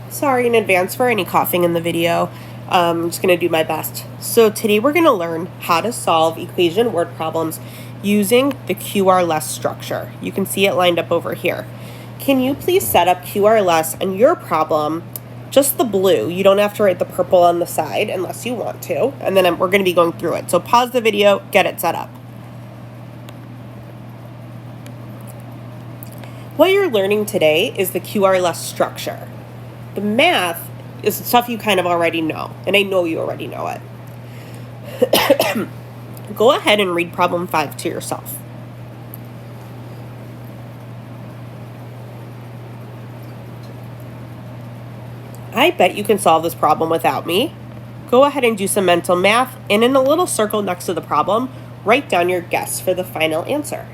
Sorry in advance for any coughing in the video. I'm just going to do my best. So today we're going to learn how to solve equation word problems using the QR-less structure. You can see it lined up over here. Can you please set up QR-less on your problem, just the blue? You don't have to write the purple on the side unless you want to. And then we're going to be going through it. So pause the video, get it set up. What you're learning today is the QR-less structure. The math is stuff you kind of already know, and I know you already know it. Go ahead and read problem 5 to yourself. I bet you can solve this problem without me. Go ahead and do some mental math, and in a little circle next to the problem, write down your guess for the final answer.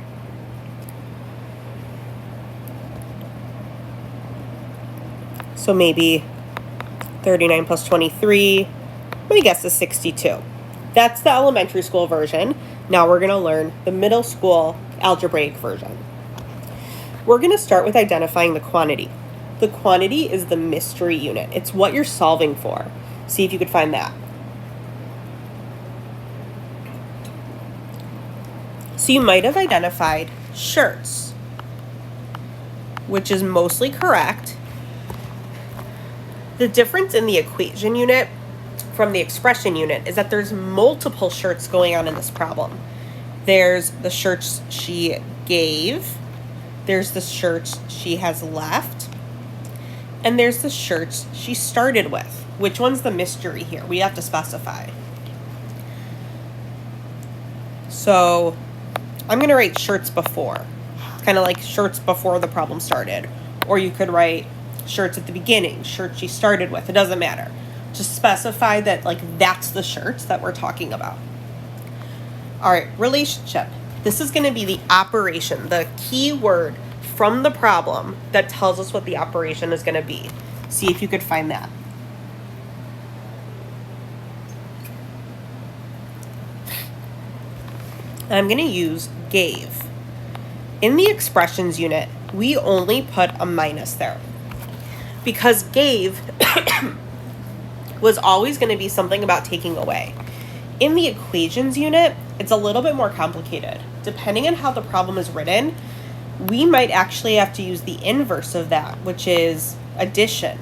So maybe 39 plus 23, my guess is 62. That's the elementary school version. Now we're going to learn the middle school algebraic version. We're going to start with identifying the quantity. The quantity is the mystery unit. It's what you're solving for. See if you could find that. So you might have identified shirts, which is mostly correct. The difference in the equation unit from the expression unit is that there's multiple shirts going on in this problem. There's the shirts she gave, there's the shirts she has left, and there's the shirts she started with. Which one's the mystery here? We have to specify. So I'm going to write shirts before. It's kind of like shirts before the problem started. Or you could write shirts at the beginning, shirts she started with. It doesn't matter. Just specify that that's the shirts that we're talking about. All right, relationship. This is going to be the operation, the key word from the problem that tells us what the operation is going to be. See if you could find that. I'm going to use gave. In the expressions unit, we only put a minus there, because gave was always going to be something about taking away. In the equations unit, it's a little bit more complicated. Depending on how the problem is written, we might actually have to use the inverse of that, which is addition.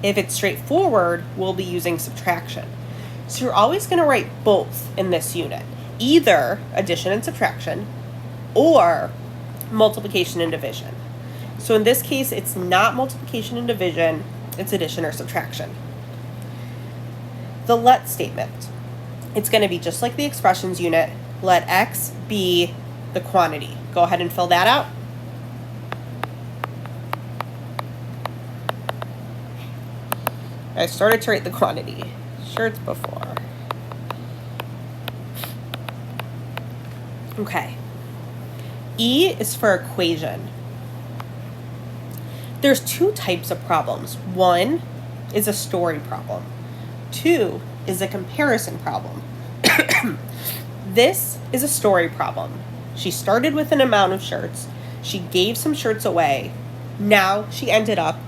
If it's straightforward, we'll be using subtraction. So you're always going to write both in this unit, either addition and subtraction or multiplication and division. So in this case, it's not multiplication and division, it's addition or subtraction. The let statement. It's going to be just like the expressions unit. Let x be the quantity. Go ahead and fill that out. I started to write the quantity. Shirts before. Okay. E is for equation. There's two types of problems. One is a story problem. Two is a comparison problem. This is a story problem. She started with an amount of shirts. She gave some shirts away. Now she ended up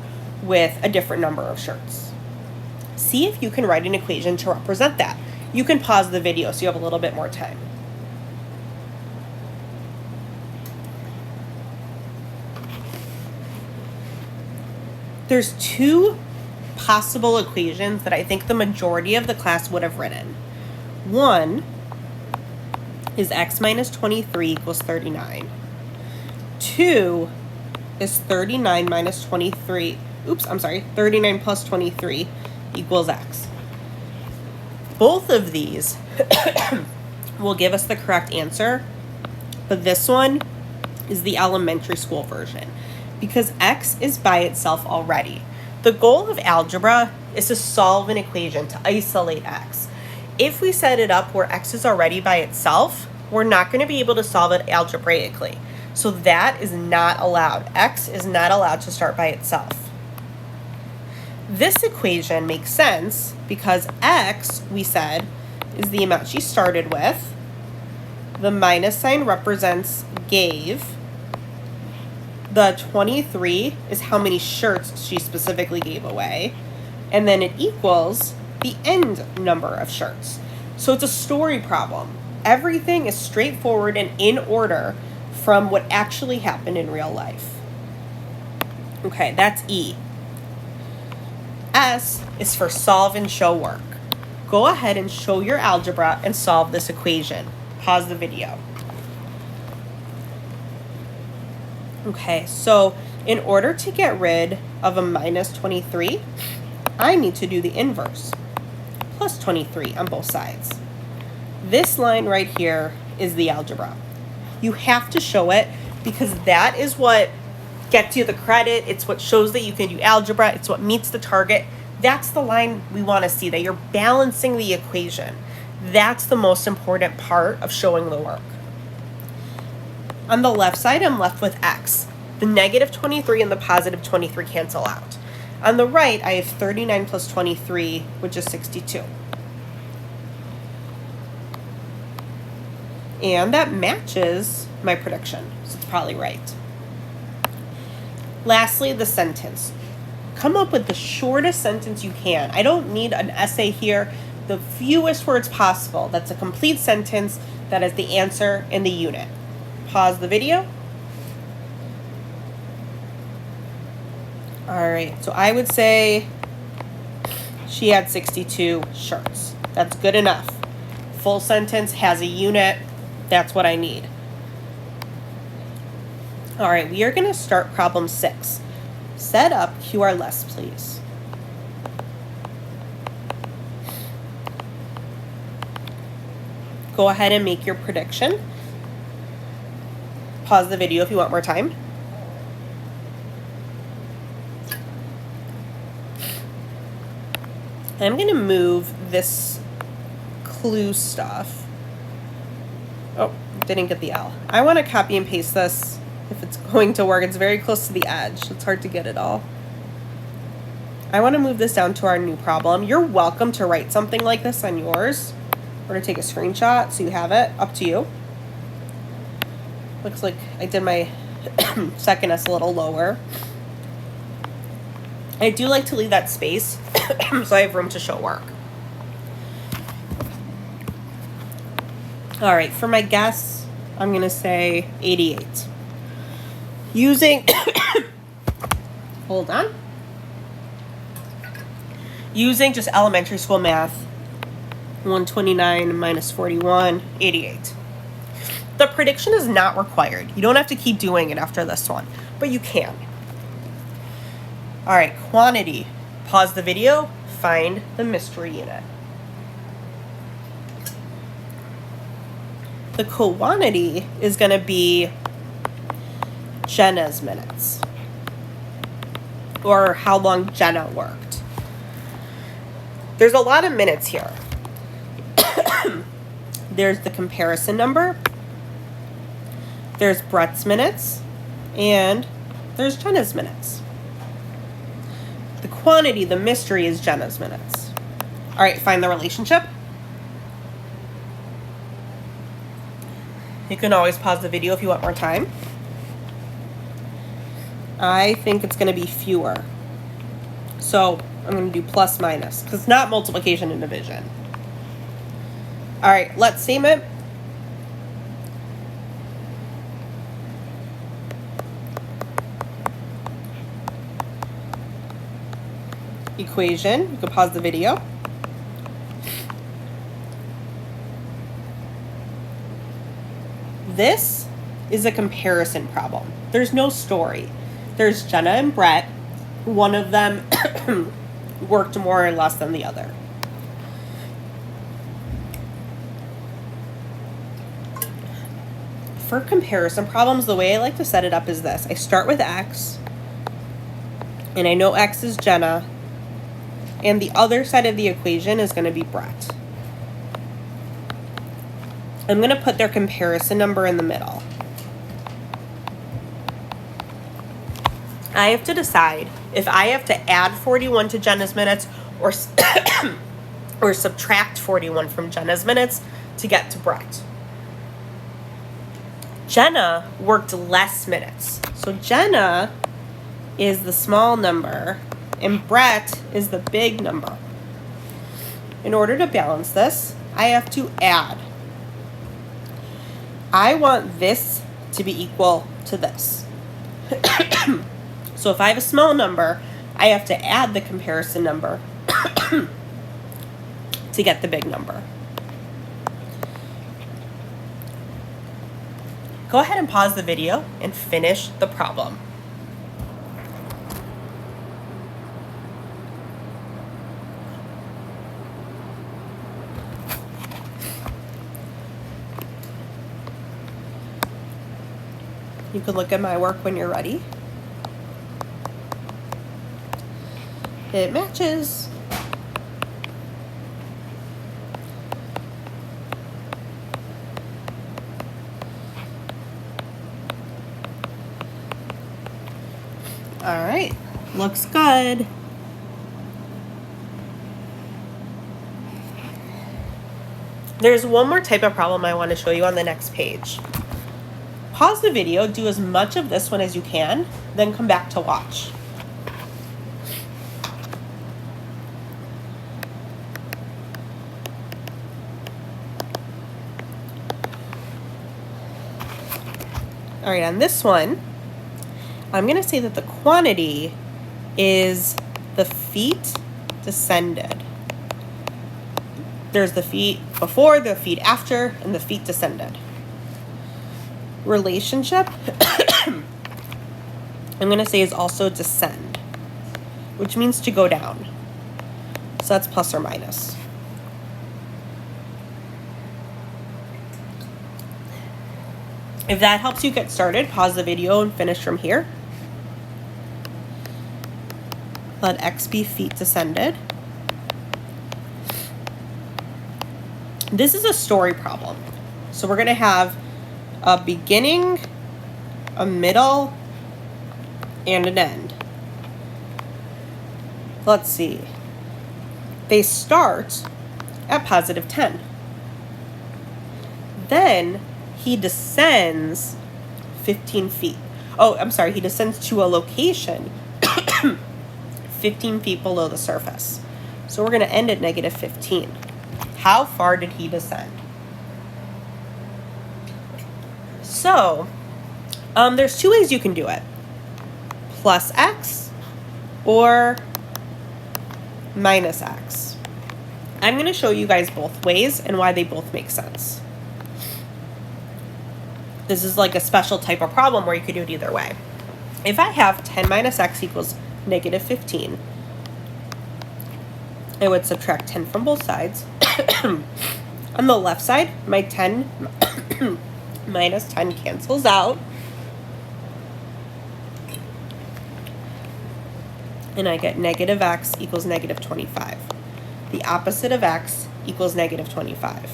with a different number of shirts. See if you can write an equation to represent that. You can pause the video so you have a little bit more time. There's two possible equations that I think the majority of the class would have written. One is x minus 23 equals 39. Two is 39 minus 23. 39 plus 23 equals x. Both of these will give us the correct answer, but this one is the elementary school version, because x is by itself already. The goal of algebra is to solve an equation, to isolate x. If we set it up where x is already by itself, we're not going to be able to solve it algebraically. So that is not allowed. X is not allowed to start by itself. This equation makes sense because x, we said, is the amount she started with. The minus sign represents gave. The 23 is how many shirts she specifically gave away. And then it equals the end number of shirts. So it's a story problem. Everything is straightforward and in order from what actually happened in real life. Okay, that's E. S is for solve and show work. Go ahead and show your algebra and solve this equation. Pause the video. Okay, so in order to get rid of a minus 23, I need to do the inverse. Plus 23 on both sides. This line right here is the algebra. You have to show it because that is what gets you the credit. It's what shows that you can do algebra. It's what meets the target. That's the line we want to see, that you're balancing the equation. That's the most important part of showing the work. On the left side, I'm left with x. The negative 23 and the positive 23 cancel out. On the right, I have 39 plus 23, which is 62. And that matches my prediction, so it's probably right. Lastly, the sentence. Come up with the shortest sentence you can. I don't need an essay here. The fewest words possible. That's a complete sentence that is the answer in the unit. Pause the video. All right, so I would say she had 62 shirts. That's good enough. Full sentence has a unit. That's what I need. All right, we are going to start problem 6. Set up QR less, please. Go ahead and make your prediction. Pause the video if you want more time. I'm going to move this clue stuff. Oh, didn't get the L. I want to copy and paste this if it's going to work. It's very close to the edge. It's hard to get it all. I want to move this down to our new problem. You're welcome to write something like this on yours or to take a screenshot so you have it. Up to you. Looks like I did my second S a little lower. I do like to leave that space so I have room to show work. All right, for my guess, I'm going to say 88. Using, hold on. Using just elementary school math, 129 minus 41, 88. The prediction is not required. You don't have to keep doing it after this one, but you can. All right, quantity. Pause the video, find the mystery unit. The quantity is going to be Jenna's minutes, or how long Jenna worked. There's a lot of minutes here. There's the comparison number, there's Brett's minutes, and there's Jenna's minutes. The quantity, the mystery, is Jenna's minutes. All right, find the relationship. You can always pause the video if you want more time. I think it's going to be fewer. So I'm going to do plus minus because it's not multiplication and division. All right, let's statement. Equation. You can pause the video. This is a comparison problem. There's no story. There's Jenna and Brett. One of them worked more or less than the other. For comparison problems, the way I like to set it up is this. I start with X, and I know X is Jenna, and the other side of the equation is going to be Brett. I'm going to put their comparison number in the middle. I have to decide if I have to add 41 to Jenna's minutes or or subtract 41 from Jenna's minutes to get to Brett. Jenna worked less minutes. So Jenna is the small number and Brett is the big number. In order to balance this, I have to add. I want this to be equal to this. So if I have a small number, I have to add the comparison number to get the big number. Go ahead and pause the video and finish the problem. You can look at my work when you're ready. It matches. All right, looks good. There's one more type of problem I want to show you on the next page. Pause the video, do as much of this one as you can, then come back to watch. All right, on this one, I'm going to say that the quantity is the feet descended. There's the feet before, the feet after, and the feet descended. Relationship, I'm going to say is also descend, which means to go down. So that's plus or minus. If that helps you get started, pause the video and finish from here. Let x be feet descended. This is a story problem. So we're going to have a beginning, a middle, and an end. Let's see. They start at positive 10. Then he descends 15 feet. Oh, I'm sorry. He descends to a location 15 feet below the surface. So we're going to end at negative 15. How far did he descend? So, there's two ways you can do it. Plus x or minus x. I'm going to show you guys both ways and why they both make sense. This is like a special type of problem where you could do it either way. If I have 10 minus x equals negative 15, I would subtract 10 from both sides. On the left side, my 10 minus 10 cancels out. And I get negative x equals negative 25. The opposite of x equals negative 25.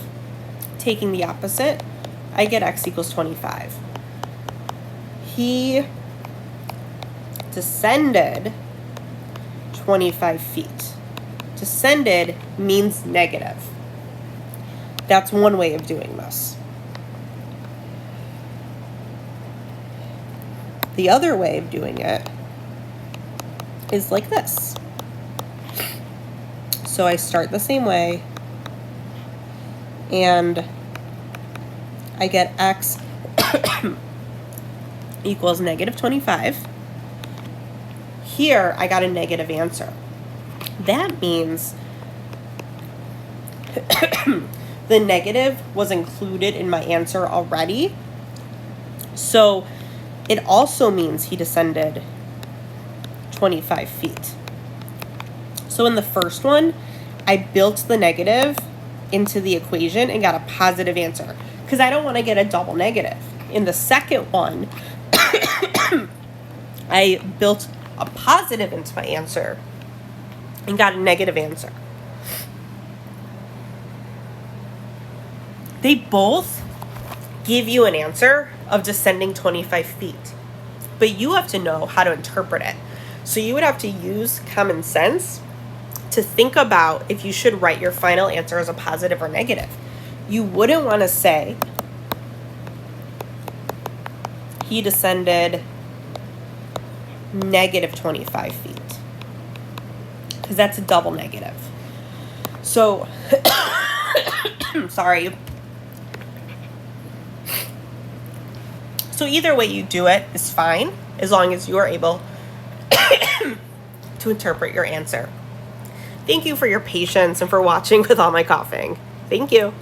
Taking the opposite, I get x equals 25. He descended 25 feet. Descended means negative. That's one way of doing this. The other way of doing it is like this. So I start the same way, and I get x equals negative 25. Here, I got a negative answer. That means the negative was included in my answer already. So it also means he descended 25 feet. So in the first one, I built the negative into the equation and got a positive answer because I don't want to get a double negative. In the second one, I built a positive into my answer and got a negative answer. They both give you an answer of descending 25 feet, but you have to know how to interpret it. So you would have to use common sense to think about if you should write your final answer as a positive or negative. You wouldn't want to say he descended negative 25 feet. Because that's a double negative. So, sorry. So either way you do it is fine, as long as you are able to interpret your answer. Thank you for your patience and for watching with all my coughing. Thank you.